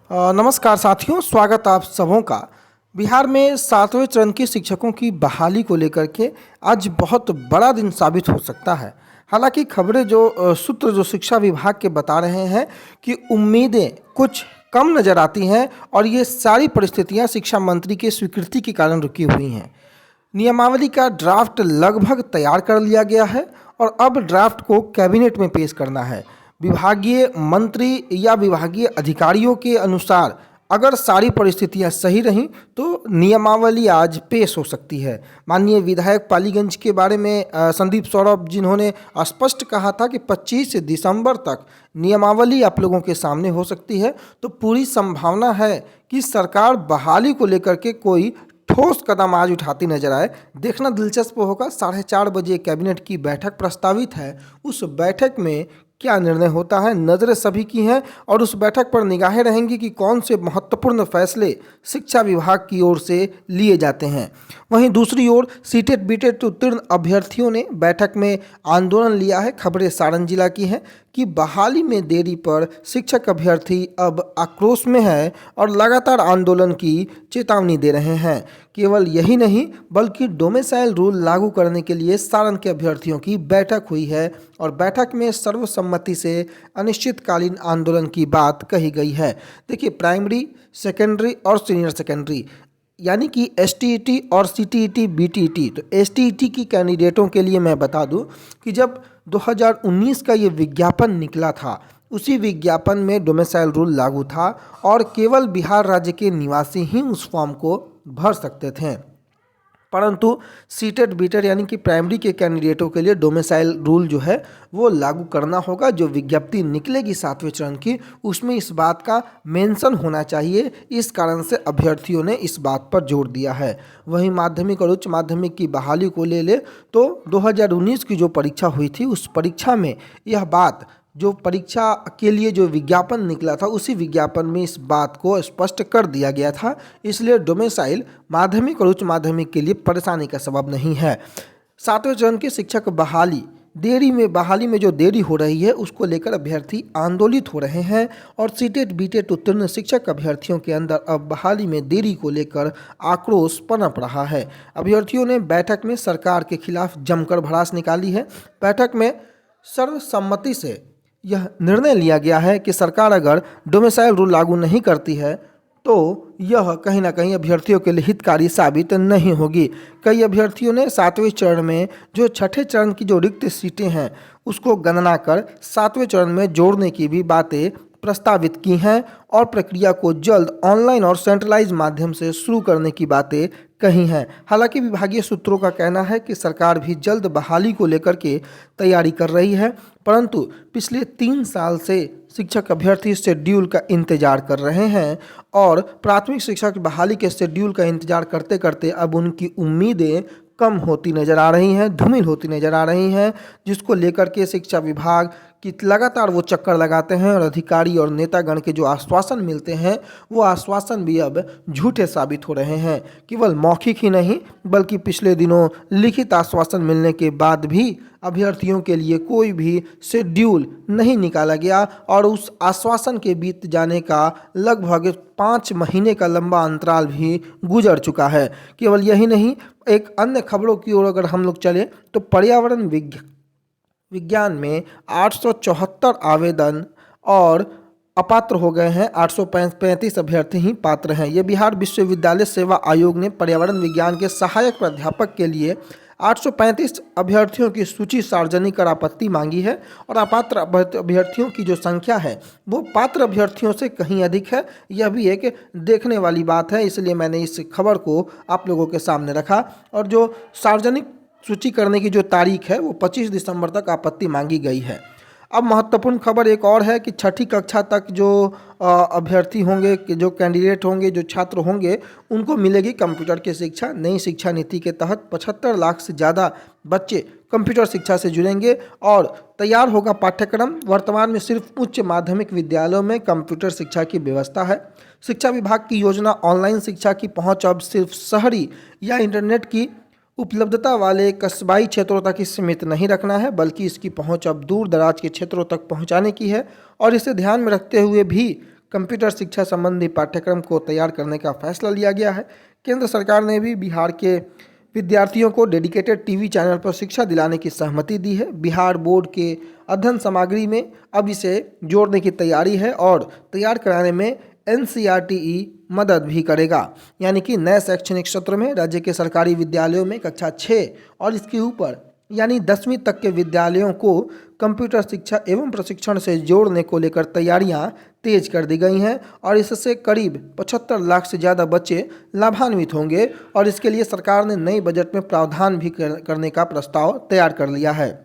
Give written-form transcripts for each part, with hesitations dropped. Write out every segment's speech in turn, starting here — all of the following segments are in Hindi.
नमस्कार साथियों, स्वागत आप सबों का। बिहार में 7वें चरण की शिक्षकों की बहाली को लेकर के आज बहुत बड़ा दिन साबित हो सकता है। हालांकि खबरें सूत्र जो शिक्षा विभाग के बता रहे हैं कि उम्मीदें कुछ कम नज़र आती हैं और ये सारी परिस्थितियां शिक्षा मंत्री की स्वीकृति के कारण रुकी हुई हैं। नियमावली का ड्राफ्ट लगभग तैयार कर लिया गया है और अब ड्राफ्ट को कैबिनेट में पेश करना है। विभागीय मंत्री या विभागीय अधिकारियों के अनुसार अगर सारी परिस्थितियां सही रहीं तो नियमावली आज पेश हो सकती है। माननीय विधायक पालीगंज के बारे में संदीप सौरभ जिन्होंने स्पष्ट कहा था कि 25 दिसंबर तक नियमावली आप लोगों के सामने हो सकती है, तो पूरी संभावना है कि सरकार बहाली को लेकर के कोई ठोस कदम आज उठाती नजर आए। देखना दिलचस्प होगा। 4:30 बजे कैबिनेट की बैठक प्रस्तावित है। उस बैठक में क्या निर्णय होता है, नज़रें सभी की हैं और उस बैठक पर निगाहें रहेंगी कि कौन से महत्वपूर्ण फैसले शिक्षा विभाग की ओर से लिए जाते हैं। वहीं दूसरी ओर सीटेट बीटेट उत्तीर्ण अभ्यर्थियों ने बैठक में आंदोलन लिया है। खबरें सारण जिला की हैं कि बहाली में देरी पर शिक्षक अभ्यर्थी अब आक्रोश में है और लगातार आंदोलन की चेतावनी दे रहे हैं। केवल यही नहीं बल्कि डोमिसाइल रूल लागू करने के लिए सारण के अभ्यर्थियों की बैठक हुई है और बैठक में सर्वसम्मति से अनिश्चितकालीन आंदोलन की बात कही गई है। देखिए, प्राइमरी, सेकेंडरी और सीनियर सेकेंडरी यानी कि एसटीईटी और सीटीईटी बीटीईटी, तो एसटीईटी की कैंडिडेटों के लिए मैं बता दूं कि जब 2019 का ये विज्ञापन निकला था, उसी विज्ञापन में डोमिसाइल रूल लागू था और केवल बिहार राज्य के निवासी ही उस फॉर्म को भर सकते थे। परंतु सीटेट बीटेट यानी कि प्राइमरी के कैंडिडेटों के लिए डोमिसाइल रूल जो है वो लागू करना होगा। जो विज्ञप्ति निकलेगी 7वें चरण की, उसमें इस बात का मेंशन होना चाहिए। इस कारण से अभ्यर्थियों ने इस बात पर जोर दिया है। वहीं माध्यमिक और उच्च माध्यमिक की बहाली को ले तो 2019 की जो परीक्षा हुई थी, उस परीक्षा में यह बात, जो परीक्षा के लिए जो विज्ञापन निकला था, उसी विज्ञापन में इस बात को स्पष्ट कर दिया गया था। इसलिए डोमिसाइल माध्यमिक और उच्च माध्यमिक के लिए परेशानी का सबब नहीं है। 7वें चरण की शिक्षक बहाली में जो देरी हो रही है, उसको लेकर अभ्यर्थी आंदोलित हो रहे हैं और सीटेट बीटेट उत्तीर्ण शिक्षक अभ्यर्थियों के अंदर अब बहाली में देरी को लेकर आक्रोश पनप रहा है। अभ्यर्थियों ने बैठक में सरकार के खिलाफ जमकर भड़ास निकाली है। बैठक में सर्वसम्मति से यह निर्णय लिया गया है कि सरकार अगर डोमिसाइल रूल लागू नहीं करती है तो यह कहीं ना कहीं अभ्यर्थियों के लिए हितकारी साबित नहीं होगी। कई अभ्यर्थियों ने 7वें चरण में जो 6ठे चरण की जो रिक्त सीटें हैं, उसको गणना कर 7वें चरण में जोड़ने की भी बातें प्रस्तावित की हैं और प्रक्रिया को जल्द ऑनलाइन और सेंट्रलाइज माध्यम से शुरू करने की बातें कही हैं। हालांकि विभागीय सूत्रों का कहना है कि सरकार भी जल्द बहाली को लेकर के तैयारी कर रही है, परंतु पिछले 3 साल से शिक्षक अभ्यर्थी शेड्यूल का इंतजार कर रहे हैं और प्राथमिक शिक्षा की बहाली के शेड्यूल का इंतजार करते करते अब उनकी उम्मीदें कम होती नज़र आ रही हैं, धूमिल होती नज़र आ रही हैं, जिसको लेकर के शिक्षा विभाग की लगातार वो चक्कर लगाते हैं और अधिकारी और नेतागण के जो आश्वासन मिलते हैं, वो आश्वासन भी अब झूठे साबित हो रहे हैं। केवल मौखिक ही नहीं बल्कि पिछले दिनों लिखित आश्वासन मिलने के बाद भी अभ्यर्थियों के लिए कोई भी शेड्यूल नहीं निकाला गया और उस आश्वासन के बीत जाने का लगभग 5 महीने का लंबा अंतराल भी गुजर चुका है। केवल यही नहीं, एक अन्य खबरों की ओर अगर हम लोग चले तो पर्यावरण विज्ञान में 874 आवेदन और अपात्र हो गए हैं। 835 अभ्यर्थी ही पात्र हैं। ये बिहार विश्वविद्यालय सेवा आयोग ने पर्यावरण विज्ञान के सहायक प्राध्यापक के लिए 835 अभ्यर्थियों की सूची सार्वजनिक कर आपत्ति मांगी है और अपात्र अभ्यर्थियों की जो संख्या है वो पात्र अभ्यर्थियों से कहीं अधिक है। यह भी एक देखने वाली बात है, इसलिए मैंने इस खबर को आप लोगों के सामने रखा। और जो सार्वजनिक सूची करने की जो तारीख है वो 25 दिसंबर तक आपत्ति मांगी गई है। अब महत्वपूर्ण खबर एक और है कि 6ठी कक्षा तक जो अभ्यर्थी होंगे, जो कैंडिडेट होंगे, जो छात्र होंगे, उनको मिलेगी कंप्यूटर की शिक्षा। नई शिक्षा नीति के तहत 75 लाख से ज़्यादा बच्चे कंप्यूटर शिक्षा से जुड़ेंगे और तैयार होगा पाठ्यक्रम। वर्तमान में सिर्फ उच्च माध्यमिक विद्यालयों में कंप्यूटर शिक्षा की व्यवस्था है। शिक्षा विभाग की योजना ऑनलाइन शिक्षा की पहुँच अब सिर्फ शहरी या इंटरनेट की उपलब्धता वाले कस्बाई क्षेत्रों तक ही सीमित नहीं रखना है, बल्कि इसकी पहुंच अब दूर दराज के क्षेत्रों तक पहुंचाने की है। और इसे ध्यान में रखते हुए भी कंप्यूटर शिक्षा संबंधी पाठ्यक्रम को तैयार करने का फैसला लिया गया है। केंद्र सरकार ने भी बिहार के विद्यार्थियों को डेडिकेटेड टीवी चैनल पर शिक्षा दिलाने की सहमति दी है। बिहार बोर्ड के अध्ययन सामग्री में अब इसे जोड़ने की तैयारी है और तैयार कराने में NCERT मदद भी करेगा। यानी कि नए शैक्षणिक सत्र में राज्य के सरकारी विद्यालयों में कक्षा 6 और इसके ऊपर यानी 10वीं तक के विद्यालयों को कंप्यूटर शिक्षा एवं प्रशिक्षण से जोड़ने को लेकर तैयारियां तेज कर दी गई हैं और इससे करीब 75 लाख से ज़्यादा बच्चे लाभान्वित होंगे और इसके लिए सरकार ने नई बजट में प्रावधान भी करने का प्रस्ताव तैयार कर लिया है।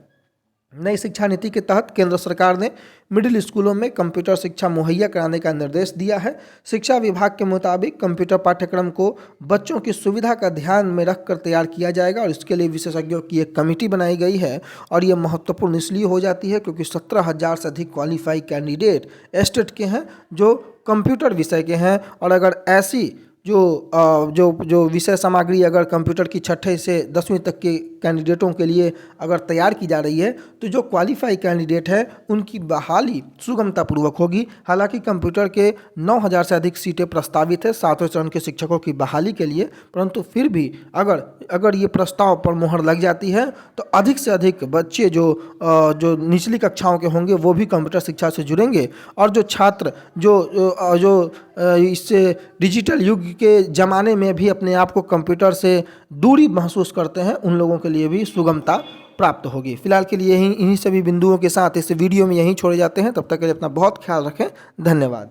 नई शिक्षा नीति के तहत केंद्र सरकार ने मिडिल स्कूलों में कंप्यूटर शिक्षा मुहैया कराने का निर्देश दिया है। शिक्षा विभाग के मुताबिक कंप्यूटर पाठ्यक्रम को बच्चों की सुविधा का ध्यान में रखकर तैयार किया जाएगा और इसके लिए विशेषज्ञों की एक कमेटी बनाई गई है और ये महत्वपूर्ण इसलिए हो जाती है क्योंकि 17,000 से अधिक क्वालिफाई कैंडिडेट स्टेट के हैं जो कंप्यूटर विषय के हैं और अगर ऐसी जो विषय सामग्री अगर कंप्यूटर की 6ठी से 10वीं तक के कैंडिडेटों के लिए अगर तैयार की जा रही है तो जो क्वालिफाई कैंडिडेट है उनकी बहाली सुगमतापूर्वक होगी। हालांकि कंप्यूटर के 9,000 से अधिक सीटें प्रस्तावित है 7वें चरण के शिक्षकों की बहाली के लिए, परंतु फिर भी अगर ये प्रस्ताव पर मुहर लग जाती है तो अधिक से अधिक बच्चे जो निचली कक्षाओं के होंगे वो भी कंप्यूटर शिक्षा से जुड़ेंगे और जो छात्र जो इससे डिजिटल युग के ज़माने में भी अपने आप को कंप्यूटर से दूरी महसूस करते हैं उन लोगों के लिए भी सुगमता प्राप्त होगी। फिलहाल के लिए इन्हीं सभी बिंदुओं के साथ इस वीडियो में यहीं छोड़े जाते हैं। तब तक के लिए अपना बहुत ख्याल रखें। धन्यवाद।